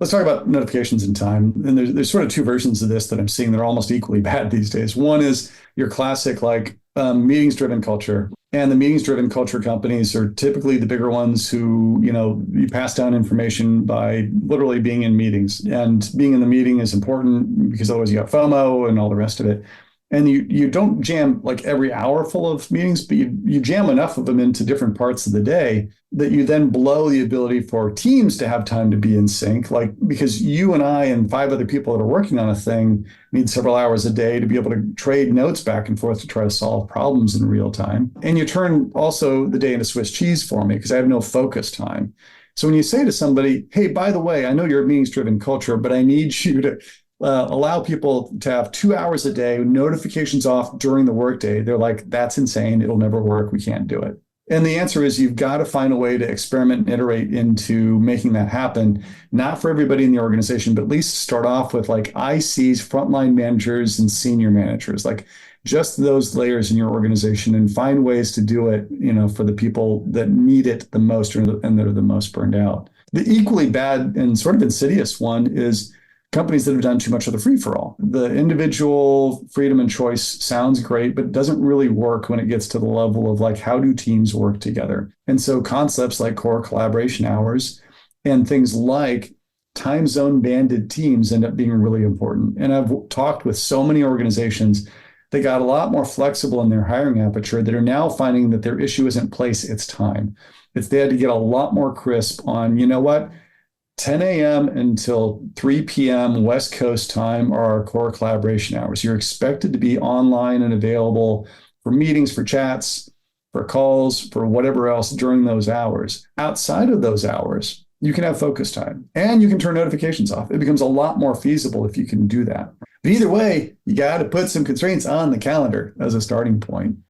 Let's talk about notifications and time. And there's sort of two versions of this that I'm seeing that are almost equally bad these days. One is your classic like meetings driven culture. And the meetings driven culture companies are typically the bigger ones who, you pass down information by literally being in meetings. And being in the meeting is important because otherwise you got FOMO and all the rest of it. And you don't jam like every hour full of meetings, but you jam enough of them into different parts of the day that you then blow the ability for teams to have time to be in sync. Like, because you and I and five other people that are working on a thing need several hours a day to be able to trade notes back and forth to try to solve problems in real time. And you turn also the day into Swiss cheese for me because I have no focus time. So when you say to somebody, hey, by the way, I know you're a meetings driven culture, but I need you to allow people to have 2 hours a day, notifications off during the workday. They're like, that's insane. It'll never work. We can't do it. And the answer is you've got to find a way to experiment and iterate into making that happen, not for everybody in the organization, but at least start off with like ICs, frontline managers, and senior managers, like just those layers in your organization, and find ways to do it, for the people that need it the most and that are the most burned out. The equally bad and sort of insidious one is companies that have done too much of the free for all. The individual freedom and choice sounds great, but doesn't really work when it gets to the level of like, how do teams work together? And so concepts like core collaboration hours and things like time zone banded teams end up being really important. And I've talked with so many organizations that got a lot more flexible in their hiring aperture that are now finding that their issue isn't place, it's time. They had to get a lot more crisp on, 10 a.m. until 3 p.m. West Coast time are our core collaboration hours. You're expected to be online and available for meetings, for chats, for calls, for whatever else during those hours. Outside of those hours, you can have focus time and you can turn notifications off. It becomes a lot more feasible if you can do that. But either way, you got to put some constraints on the calendar as a starting point.